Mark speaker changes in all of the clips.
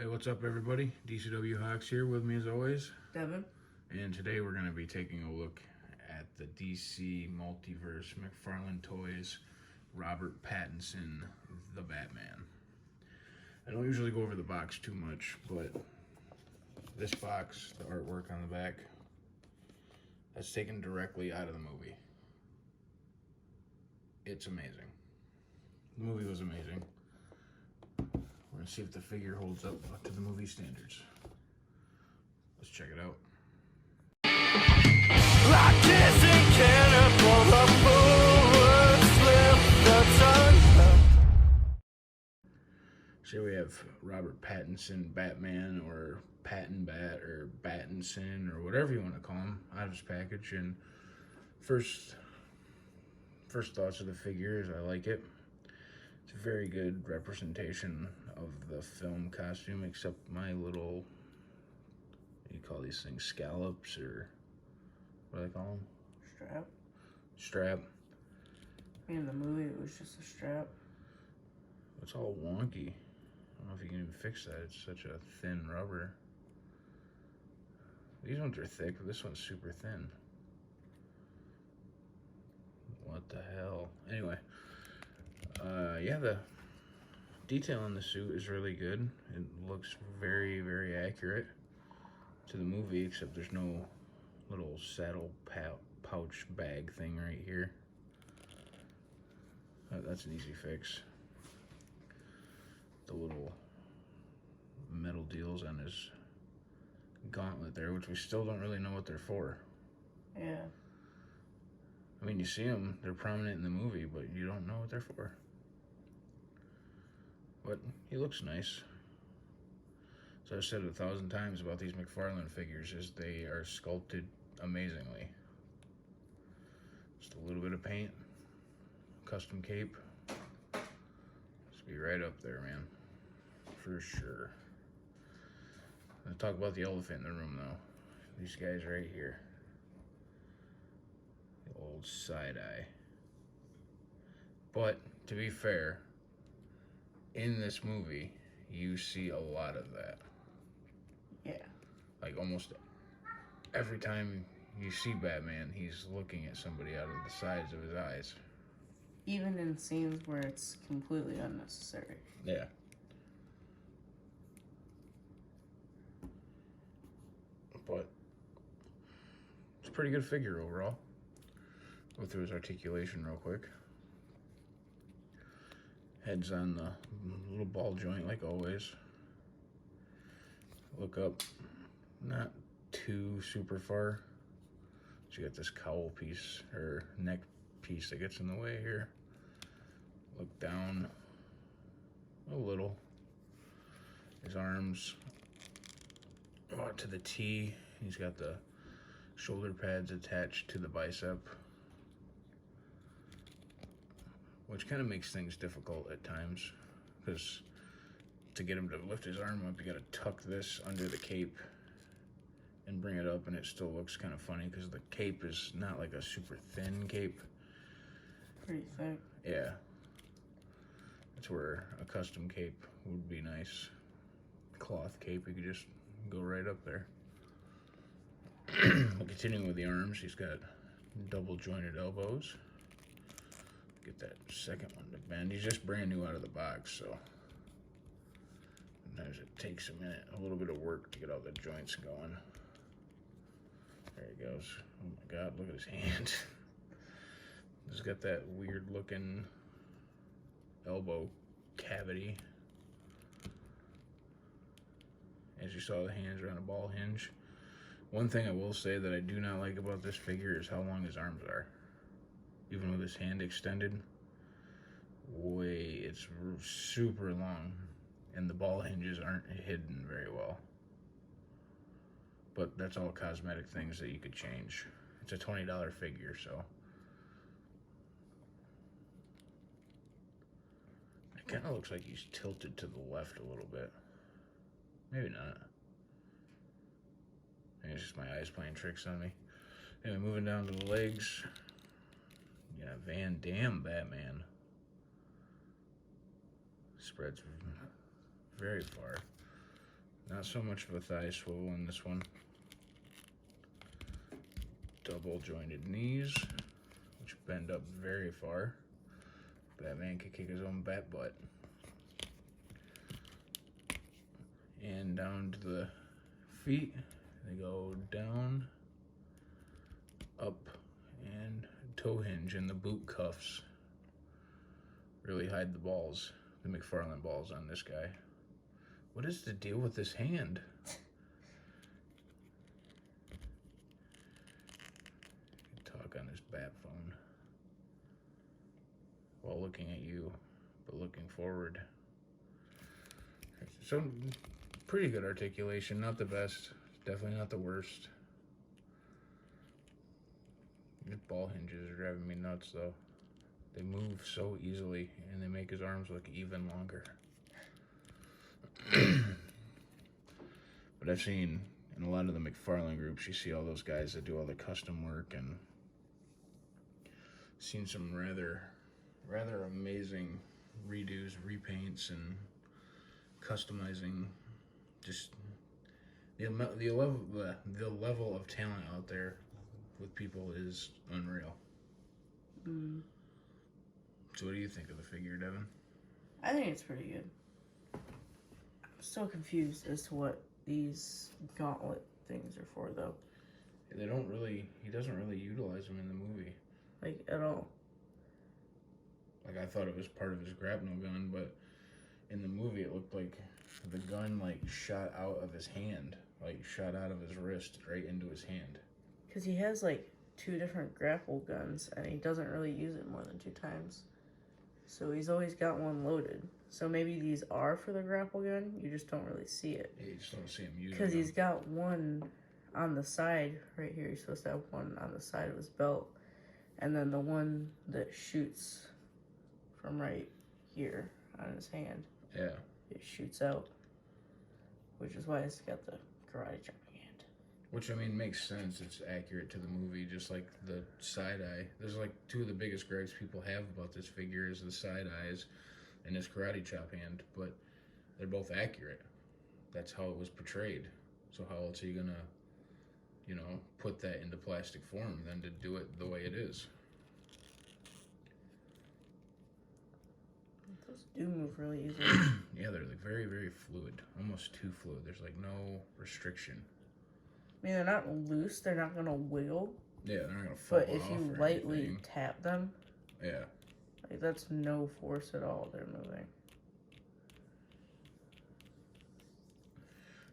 Speaker 1: Hey, what's up, everybody? DCW Hawks here with me as always.
Speaker 2: Devin.
Speaker 1: And today we're going to be taking a look at the DC Multiverse McFarlane Toys Robert Pattinson, the Batman. I don't usually go over the box too much, but this box, the artwork on the back, that's taken directly out of the movie. It's amazing. The movie was amazing. We're gonna see if the figure holds up to the movie standards. Let's check it out. So here we have Robert Pattinson Batman, or Patton Bat, or Battinson, or whatever you want to call him, out of his package. And first thoughts of the figure is I like it. It's a very good representation of the film costume, except my little, what do you call these things, scallops, or what do they call them? Strap.
Speaker 2: In the movie, it was just a strap.
Speaker 1: It's all wonky. I don't know if you can even fix that. It's such a thin rubber. These ones are thick, but this one's super thin. What the hell? Anyway. Yeah, the detail in the suit is really good. It looks very, very accurate to the movie, except there's no little saddle pouch bag thing right here. That's an easy fix. The little metal deals on his gauntlet there, which we still don't really know what they're for.
Speaker 2: Yeah.
Speaker 1: I mean, you see them, they're prominent in the movie, but you don't know what they're for. But he looks nice. So I've said it 1,000 times about these McFarlane figures, is they are sculpted amazingly. Just a little bit of paint, custom cape. Just be right up there, man, for sure. I'm gonna talk about the elephant in the room, though. These guys right here. The old side eye. But to be fair, in this movie, you see a lot of that.
Speaker 2: Yeah.
Speaker 1: Like almost every time you see Batman, he's looking at somebody out of the sides of his eyes.
Speaker 2: Even in scenes where it's completely unnecessary.
Speaker 1: Yeah. But it's a pretty good figure overall. Go through his articulation real quick. Head's on the little ball joint like always. Look up, not too super far. So you got this cowl piece, or neck piece that gets in the way here. Look down a little. His arms out to the T. He's got the shoulder pads attached to the bicep, which kind of makes things difficult at times, because to get him to lift his arm up, you gotta tuck this under the cape and bring it up, and it still looks kind of funny because the cape is not like a super thin cape.
Speaker 2: Pretty thick.
Speaker 1: Yeah. That's where a custom cape would be nice. Cloth cape, you could just go right up there. Continuing with the arms, he's got double jointed elbows. Get that second one to bend. He's just brand new out of the box, so sometimes it takes a minute, a little bit of work to get all the joints going. There he goes. Oh my God, look at his hand. He's got that weird looking elbow cavity. As you saw, the hands are on a ball hinge. One thing I will say that I do not like about this figure is how long his arms are. Even with his hand extended, it's super long, and the ball hinges aren't hidden very well. But that's all cosmetic things that you could change. It's a $20 figure, so. It kind of looks like he's tilted to the left a little bit. Maybe not. Maybe it's just my eyes playing tricks on me. Anyway, moving down to the legs. Yeah, Van Damme Batman. Spreads very far. Not so much of a thigh swivel in this one. Double jointed knees, which bend up very far. Batman could kick his own bat butt. And down to the feet. They go down, up, and toe hinge, and the boot cuffs really hide the balls, the McFarlane balls on this guy. What is the deal with this hand? Talk on his bat phone while looking at you, but looking forward. So, pretty good articulation, not the best, definitely not the worst. His ball hinges are driving me nuts though. They move so easily and they make his arms look even longer. But I've seen in a lot of the McFarlane groups, you see all those guys that do all the custom work, and seen some rather amazing redos, repaints, and customizing. Just the level of talent out there with people is unreal. So what do you think of the figure, Devin?
Speaker 2: I think it's pretty good. I'm still confused as to what these gauntlet things are for, though.
Speaker 1: He doesn't really utilize them in the movie.
Speaker 2: Like, at all.
Speaker 1: Like, I thought it was part of his grapnel gun, but in the movie it looked like the gun, like, shot out of his hand. Like, shot out of his wrist right into his hand.
Speaker 2: Because he has, like, 2 different grapple guns, and he doesn't really use it more than 2 times. So he's always got one loaded. So maybe these are for the grapple gun, you just don't really see it.
Speaker 1: Yeah, you just don't see him using it.
Speaker 2: Because he's got one on the side, right here. He's supposed to have one on the side of his belt. And then the one that shoots from right here on his hand.
Speaker 1: Yeah.
Speaker 2: It shoots out. Which is why it's got the karate jumping hand.
Speaker 1: Which, I mean, makes sense. It's accurate to the movie, just like the side eye. There's like 2 of the biggest gripes people have about this figure is the side eyes and his karate chop hand, but they're both accurate. That's how it was portrayed. So how else are you gonna, put that into plastic form than to do it the way it is?
Speaker 2: Those do move really easily.
Speaker 1: Yeah, they're like very, very fluid. Almost too fluid. There's like no restriction.
Speaker 2: I mean, they're not loose. They're not going to wiggle.
Speaker 1: Yeah, they're not going to fall off.
Speaker 2: But if you
Speaker 1: or
Speaker 2: lightly
Speaker 1: anything.
Speaker 2: tap them,
Speaker 1: Yeah.
Speaker 2: like, that's no force at all. They're moving.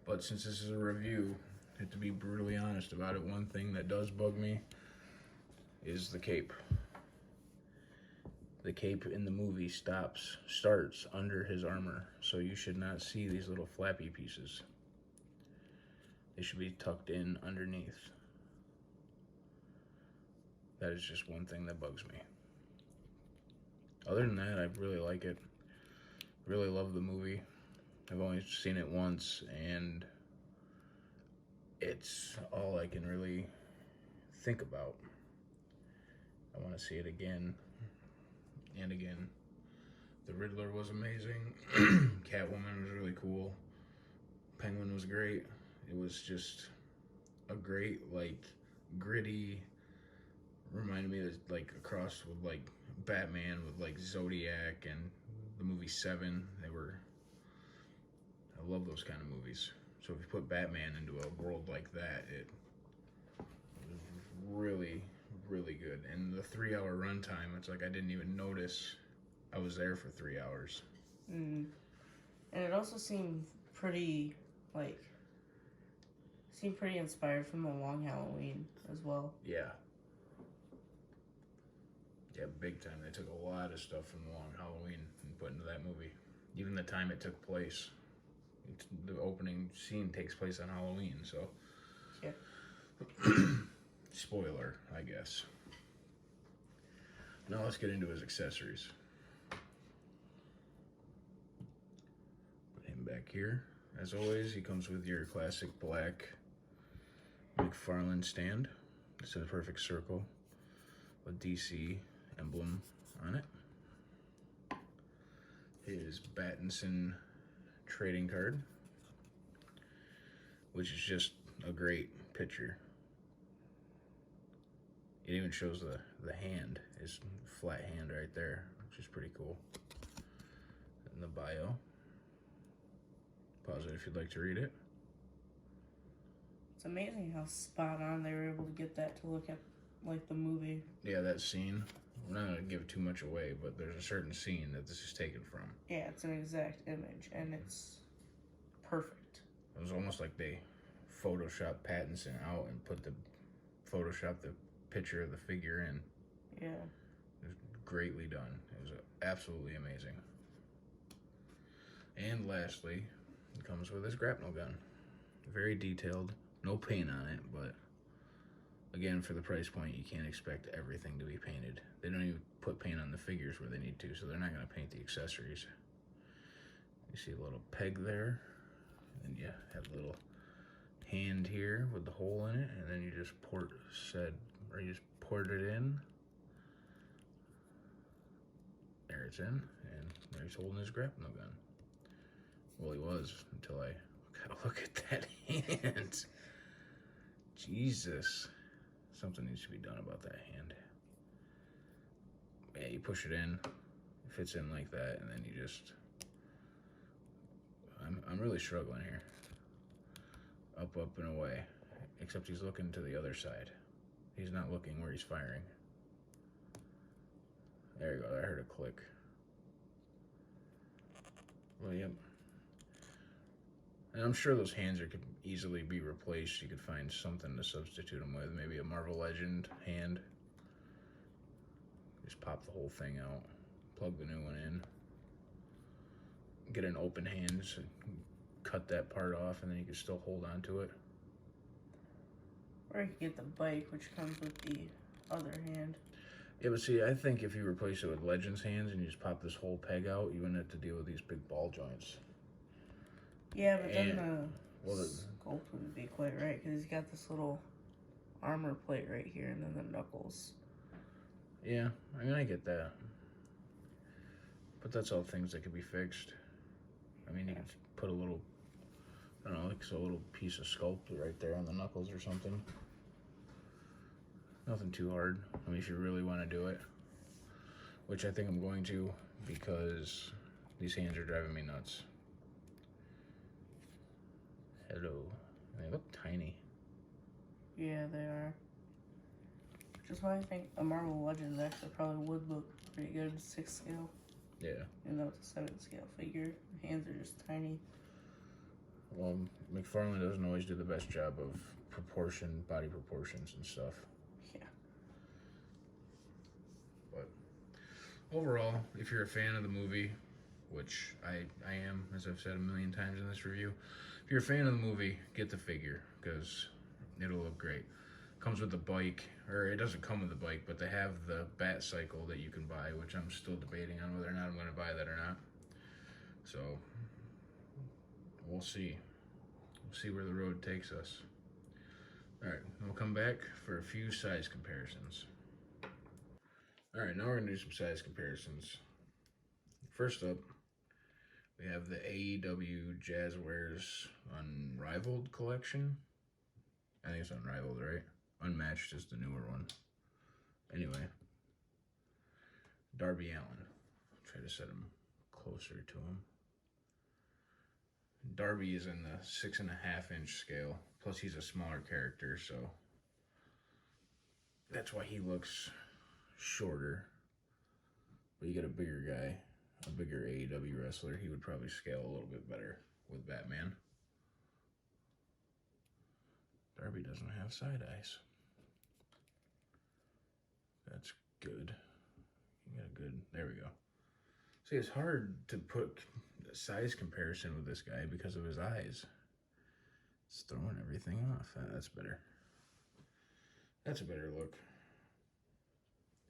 Speaker 1: But since this is a review, I have to be brutally honest about it. One thing that does bug me is the cape. The cape in the movie starts under his armor, so you should not see these little flappy pieces. They should be tucked in underneath. That is just one thing that bugs me. Other than that, I really like it. Really love the movie. I've only seen it once, and it's all I can really think about. I want to see it again and again. The Riddler was amazing. Catwoman was really cool. Penguin was great. It was just a great, like, gritty, reminded me of, like, a cross with, like, Batman with, like, Zodiac and the movie Seven. I love those kind of movies. So if you put Batman into a world like that, it was really, really good. And the 3-hour runtime, it's like I didn't even notice I was there for 3 hours.
Speaker 2: And it also seemed pretty inspired from the Long Halloween as well.
Speaker 1: Yeah. Yeah, big time. They took a lot of stuff from the Long Halloween and put into that movie. Even the time it took place. The opening scene takes place on Halloween, so.
Speaker 2: Yeah.
Speaker 1: Spoiler, I guess. Now let's get into his accessories. Put him back here. As always, he comes with your classic black McFarlane stand. It's in a perfect circle with DC emblem on it. His Pattinson trading card. which is just a great picture. It even shows the hand, his flat hand right there, which is pretty cool. In the bio. Pause it if you'd like to read it.
Speaker 2: It's amazing how spot on they were able to get that to look at like the movie.
Speaker 1: Yeah, that scene. We're not going to give too much away, but there's a certain scene that this is taken from.
Speaker 2: Yeah, it's an exact image, and it's perfect.
Speaker 1: It was almost like they photoshopped Pattinson out and photoshopped the picture of the figure in.
Speaker 2: Yeah.
Speaker 1: It was greatly done. It was absolutely amazing. And lastly, it comes with this grapnel gun. Very detailed. No paint on it, but again, for the price point, you can't expect everything to be painted. They don't even put paint on the figures where they need to, so they're not going to paint the accessories. You see a little peg there, and you have a little hand here with the hole in it, and then you just port it in. There it's in, and there he's holding his grapnel gun. Well, he was until I gotta look at that hand. Jesus. Something needs to be done about that hand. Yeah, you push it in, it fits in like that, and then you just... I'm really struggling here. Up, and away. Except he's looking to the other side. He's not looking where he's firing. There you go, I heard a click. Well, yep. And I'm sure those hands could easily be replaced. You could find something to substitute them with. Maybe a Marvel Legend hand. Just pop the whole thing out. Plug the new one in. Get an open hand. So cut that part off and then you can still hold on to it.
Speaker 2: Or you can get the bike, which comes with the other hand.
Speaker 1: Yeah, but see, I think if you replace it with Legends hands and you just pop this whole peg out, you wouldn't have to deal with these big ball joints.
Speaker 2: Yeah, but then the sculpt wouldn't be quite right, because he's got this little armor plate right here and then the knuckles.
Speaker 1: Yeah, I mean, I get that. But that's all things that could be fixed. I mean, you could put a little, I don't know, like a little piece of sculpt right there on the knuckles or something. Nothing too hard. I mean, if you really want to do it, which I think I'm going to, because these hands are driving me nuts. Hello. They look tiny.
Speaker 2: Yeah, they are. Which is why I think a Marvel Legends actually probably would look pretty good 6 scale.
Speaker 1: Yeah.
Speaker 2: Even though it's a 7 scale figure. The hands are just tiny.
Speaker 1: Well, McFarlane doesn't always do the best job of body proportions and stuff.
Speaker 2: Yeah.
Speaker 1: But overall, if you're a fan of the movie, which I am, as I've said a million times in this review, if you're a fan of the movie, get the figure, because it'll look great. Comes with the bike, or it doesn't come with the bike, but they have the bat cycle that you can buy, which I'm still debating on whether or not I'm going to buy that or not. So, we'll see. We'll see where the road takes us. Alright, we'll come back for a few size comparisons. Alright, now we're going to do some size comparisons. First up, we have the AEW Jazzwares Unrivaled collection. I think it's Unrivaled, right? Unmatched is the newer one. Anyway, Darby Allin. Try to set him closer to him. Darby is in the 6.5 inch scale. Plus, he's a smaller character, so that's why he looks shorter. But you get a bigger guy, a bigger AEW wrestler, he would probably scale a little bit better with Batman. Darby doesn't have side eyes. That's good. You got a good, there we go. See, it's hard to put a size comparison with this guy because of his eyes. It's throwing everything off. That's better. That's a better look.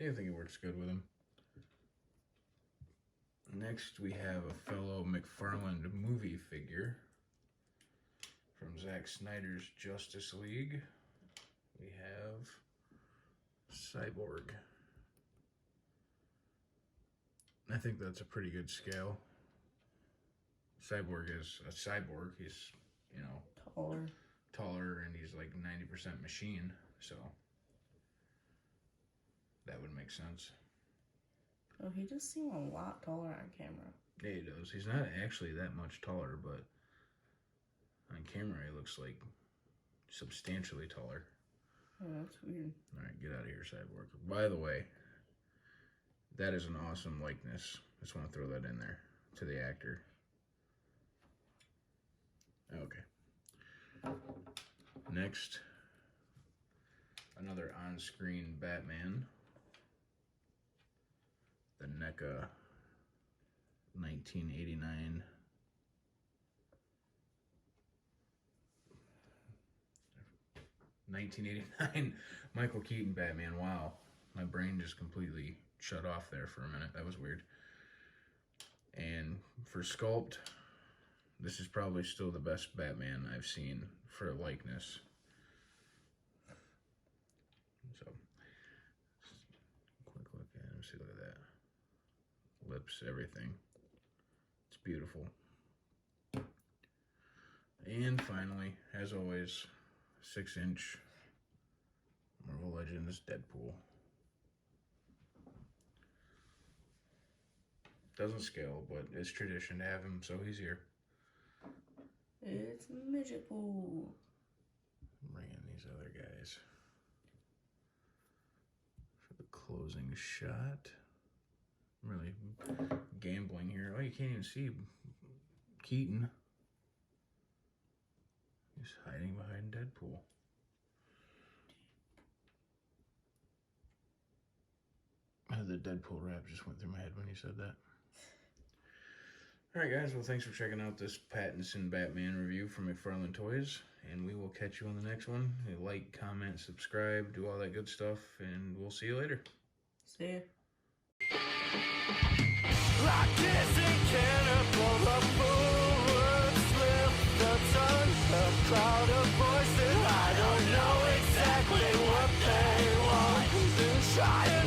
Speaker 1: I think it works good with him. Next, we have a fellow McFarlane movie figure from Zack Snyder's Justice League. We have Cyborg. I think that's a pretty good scale. Cyborg is a cyborg. He's, you know,
Speaker 2: Taller.
Speaker 1: he's like 90% machine, so that would make sense.
Speaker 2: Oh, he does seem a lot taller on camera.
Speaker 1: Yeah, he does. He's not actually that much taller, but on camera he looks like substantially taller.
Speaker 2: Oh, that's weird.
Speaker 1: Alright, get out of here, Cyborg. By the way, that is an awesome likeness. Just want to throw that in there to the actor. Okay. Next, another on-screen Batman. The NECA 1989 1989 Michael Keaton Batman. Wow, my brain just completely shut off there for a minute. That was weird. And for sculpt, this is probably still the best Batman I've seen for likeness. So, quick look at him. See, look at that. Lips, everything. It's beautiful. And finally, as always, 6-inch Marvel Legends Deadpool. Doesn't scale, but it's tradition to have him, so he's here.
Speaker 2: It's Midget Pool.
Speaker 1: Bring in these other guys for the closing shot. I'm really gambling here. Oh, you can't even see Keaton. He's hiding behind Deadpool. The Deadpool rap just went through my head when you said that. Alright guys, well thanks for checking out this Pattinson Batman review from McFarlane Toys. And we will catch you on the next one. Like, comment, subscribe, do all that good stuff, and we'll see you later.
Speaker 2: See ya.
Speaker 3: Like kissing cannibals, the forward slip, the sun, a cloud of voices. I don't know exactly what they want. Been trying